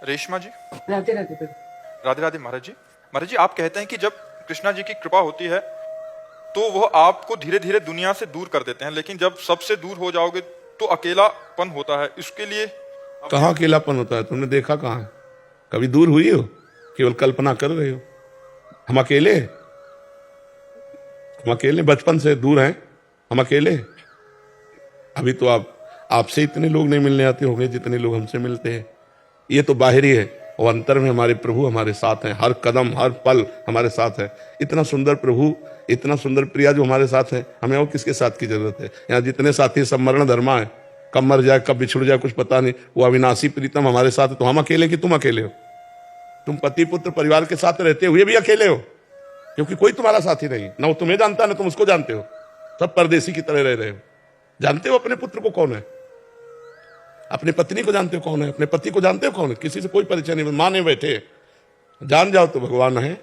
रेशमा जी, राधे राधे प्रभु। राधे राधे। महाराज जी, महाराज जी, आप कहते हैं कि जब कृष्णा जी की कृपा होती है तो वह आपको धीरे धीरे दुनिया से दूर कर देते हैं, लेकिन जब सबसे दूर हो जाओगे तो अकेलापन होता है। इसके लिए कहाँ अकेलापन होता है? तुमने देखा कहाँ है? कभी दूर हुई हो? केवल कल्पना कर रहे हो। हम अकेले हैं? हम अकेले बचपन से दूर हैं? हम अकेले हैं? अभी तो आपसे इतने लोग नहीं मिलने आते होंगे जितने लोग हमसे मिलते हैं। ये तो बाहरी है, और अंतर में हमारे प्रभु हमारे साथ हैं। हर कदम हर पल हमारे साथ है। इतना सुंदर प्रभु, इतना सुंदर प्रिया जो हमारे साथ है, हमें और किसके साथ की जरूरत है? यहाँ जितने साथी सब मरण धर्मा है, कब मर जाए कब बिछुड़ जाए कुछ पता नहीं। वो अविनाशी प्रीतम हमारे साथ है, तो हम अकेले कि तुम अकेले हो? तुम पति पुत्र परिवार के साथ रहते हुए भी अकेले हो, क्योंकि कोई तुम्हारा साथी नहीं। ना वो तुम्हें जानता ना तुम उसको जानते हो। सब परदेसी की तरह रह रहे हो। जानते हो अपने पुत्र को कौन है? अपनी पत्नी को जानते हो कौन है? अपने पति को जानते हो कौन है? किसी से कोई परिचय नहीं। माने बैठे जान जाओ तो भगवान है।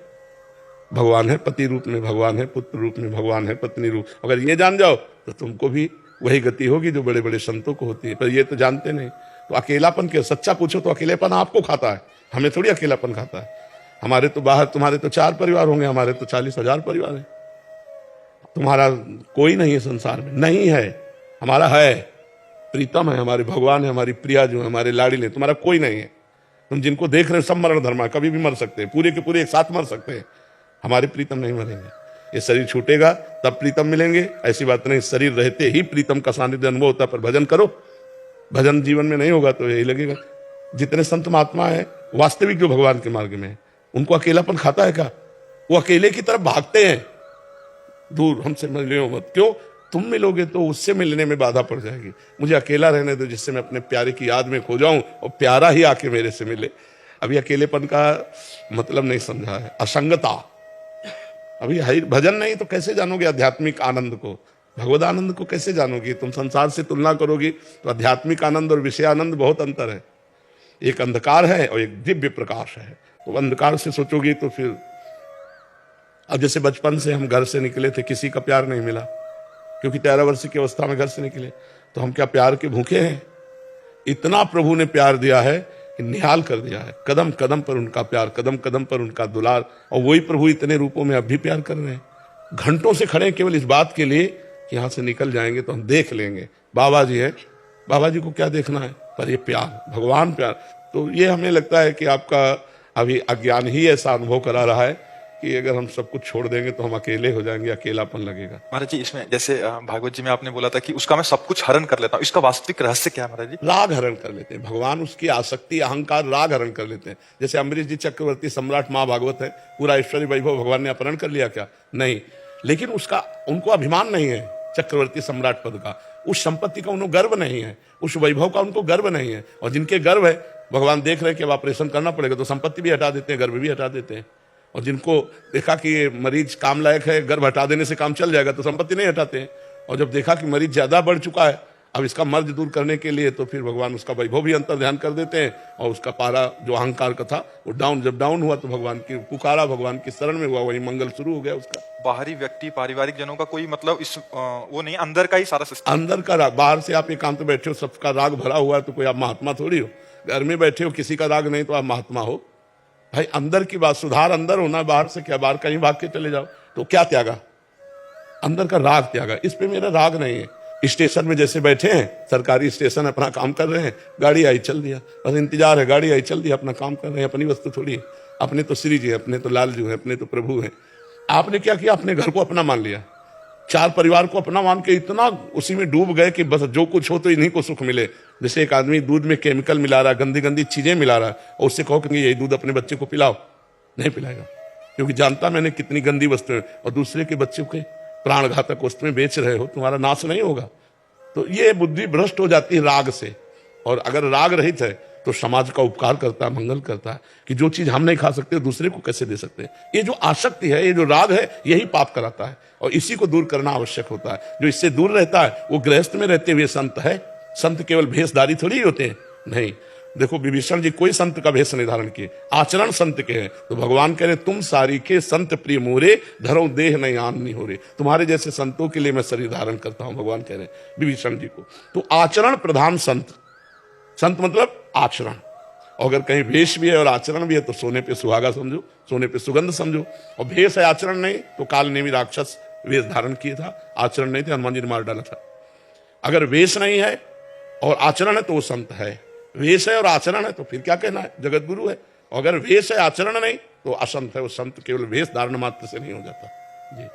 भगवान है पति रूप में, भगवान है पुत्र रूप में, भगवान है पत्नी रूप। अगर ये जान जाओ तो तुमको भी वही गति होगी जो बड़े बड़े संतों को होती है। पर ये तो जानते नहीं। तो अकेलापन के सच्चा पूछो तो अकेलेपन आपको खाता है, हमें थोड़ी अकेलापन खाता है। हमारे तो बाहर, तुम्हारे तो 4 परिवार होंगे, हमारे तो 40,000 परिवार है। तुम्हारा कोई नहीं है संसार में, नहीं है। हमारा है, प्रीतम है, हमारे भगवान है, हमारी प्रिया जो है, हमारे लाड़िले। तुम्हारा कोई नहीं है। तुम जिनको देख रहे हो सब मरण धर्मा, कभी भी मर सकते हैं, पूरे के पूरे एक साथ मर सकते हैं। हमारे प्रीतम नहीं मरेंगे। ये शरीर छूटेगा तब प्रीतम मिलेंगे, ऐसी बात नहीं। शरीर रहते ही प्रीतम का सानिध्य अनुभव होता है। पर भजन करो, भजन जीवन में नहीं होगा तो यही लगेगा। जितने संत महात्मा है वास्तविक जो भगवान के मार्ग में है, उनको अकेलापन खाता है क्या? वो अकेले की तरफ भागते हैं, दूर हमसे मिलो मत। क्यों? तुम मिलोगे तो उससे मिलने में बाधा पड़ जाएगी। मुझे अकेला रहने दो जिससे मैं अपने प्यारे की याद में खो जाऊं और प्यारा ही आके मेरे से मिले। अभी अकेलेपन का मतलब नहीं समझा है, असंगता। अभी भजन नहीं तो कैसे जानोगे आध्यात्मिक आनंद को, भगवद आनंद को कैसे जानोगे? तुम संसार से तुलना करोगी तो आध्यात्मिक आनंद और विषय आनंद बहुत अंतर है। एक अंधकार है और एक दिव्य प्रकाश है। तो अंधकार से सोचोगी तो फिर, अब जैसे बचपन से हम घर से निकले थे, किसी का प्यार नहीं मिला, क्योंकि 13 वर्ष की अवस्था में घर से निकले। तो हम क्या प्यार के भूखे हैं? इतना प्रभु ने प्यार दिया है कि निहाल कर दिया है। कदम कदम पर उनका प्यार, कदम कदम पर उनका दुलार। और वही प्रभु इतने रूपों में अब भी प्यार कर रहे हैं। घंटों से खड़े केवल इस बात के लिए कि यहां से निकल जाएंगे तो हम देख लेंगे बाबा जी है। बाबा जी को क्या देखना है? पर ये प्यार, भगवान प्यार। तो ये हमें लगता है कि आपका अभी अज्ञान ही ऐसा अनुभव करा रहा है कि अगर हम सब कुछ छोड़ देंगे तो हम अकेले हो जाएंगे, अकेलापन लगेगा। महाराज जी, इसमें जैसे भागवत जी में आपने बोला था कि उसका मैं सब कुछ हरण कर लेता हूँ, इसका वास्तविक रहस्य क्या है महाराज जी? राग हरण कर लेते हैं भगवान। उसकी आसक्ति अहंकार राग हरण कर लेते हैं। जैसे अम्बरीश जी चक्रवर्ती सम्राट महाभागवत है, पूरा ऐश्वर्य वैभव भगवान ने अपहरण कर लिया क्या? नहीं। लेकिन उसका उनको अभिमान नहीं है चक्रवर्ती सम्राट पद का, उस संपत्ति का उनको गर्व नहीं है, उस वैभव का उनको गर्व नहीं है। और जिनके गर्व है, भगवान देख रहे हैं कि अब ऑपरेशन करना पड़ेगा तो संपत्ति भी हटा देते हैं, गर्व भी हटा देते हैं। और जिनको देखा कि ये मरीज काम लायक है, गर्भ हटा देने से काम चल जाएगा, तो संपत्ति नहीं हटाते हैं। और जब देखा कि मरीज ज्यादा बढ़ चुका है, अब इसका मर्ज दूर करने के लिए, तो फिर भगवान उसका वैभव भी अंतर ध्यान कर देते हैं। और उसका पारा जो अहंकार का था वो जब डाउन हुआ तो भगवान की पुकारा, भगवान की शरण में हुआ, वही मंगल शुरू हो गया उसका। बाहरी व्यक्ति पारिवारिक जनों का कोई मतलब इस वो नहीं, अंदर का ही सारा सिस्टम। अंदर का राग। बाहर से आप एकांत में बैठे हो, सबका राग भरा हुआ है, तो कोई आप महात्मा थोड़ी हो। घर में बैठे हो, किसी का राग नहीं तो आप महात्मा हो। भाई अंदर की बात, सुधार अंदर होना, बाहर से क्या? बाहर कहीं भाग के चले जाओ तो क्या त्यागा? अंदर का राग त्यागा। इस पे मेरा राग नहीं है। स्टेशन में जैसे बैठे हैं, सरकारी स्टेशन, अपना काम कर रहे हैं, गाड़ी आई चल दिया, बस इंतजार है, गाड़ी आई चल दिया, अपना काम कर रहे हैं। अपनी वस्तु थोड़ी है। अपने तो श्री जी है, अपने तो लाल जी है, अपने तो प्रभु है। आपने क्या किया? अपने घर को अपना मान लिया, 4 परिवार को अपना मान के इतना उसी में डूब गए कि बस जो कुछ हो तो इन्हीं को सुख मिले। जैसे एक आदमी दूध में केमिकल मिला रहा है, गंदी गंदी चीजें मिला रहा है, और उससे कहो कि यही दूध अपने बच्चे को पिलाओ, नहीं पिलाएगा, क्योंकि जानता मैंने कितनी गंदी वस्तुएं, और दूसरे के बच्चे के प्राणघातक वस्तुएं बेच रहे हो, तुम्हारा नाश नहीं होगा। तो ये बुद्धि भ्रष्ट हो जाती है राग से। और अगर राग रहित है तो समाज का उपकार करता है, मंगल करता है। कि जो चीज हम नहीं खा सकते दूसरे को कैसे दे सकते हैं? ये जो आसक्ति है, ये जो राग है, यही पाप कराता है। और इसी को दूर करना आवश्यक होता है। जो इससे दूर रहता है वो गृहस्थ में रहते हुए संत है। संत केवल भेषधारी थोड़ी होते हैं, नहीं। देखो विभीषण जी कोई संत का भेष निर्धारण किए, आचरण संत के हैं। तो भगवान कह रहे तुम सारी के संत प्रिय मोरे, धरो देह नहीं आननी हो रे। तुम्हारे जैसे संतों के लिए मैं शरीर धारण करता हूं, भगवान कह रहे हैं विभीषण जी को। तो आचरण प्रधान संत, संत मतलब आचरण। और अगर कहीं वेश भी है और आचरण भी है तो सोने पे सुहागा समझो, सोने पे सुगंध समझो। और भेष है आचरण नहीं तो काल नेमी राक्षस वेश धारण किया था, आचरण नहीं थे, हनुमान जी ने मार डाला था। अगर वेश नहीं है और आचरण है तो वो संत है, वेश है और आचरण है तो फिर क्या कहना है, जगत गुरु है। और अगर वेश है आचरण नहीं तो असंत है, वो संत केवल वेश धारण मात्र से नहीं हो जाता। जी।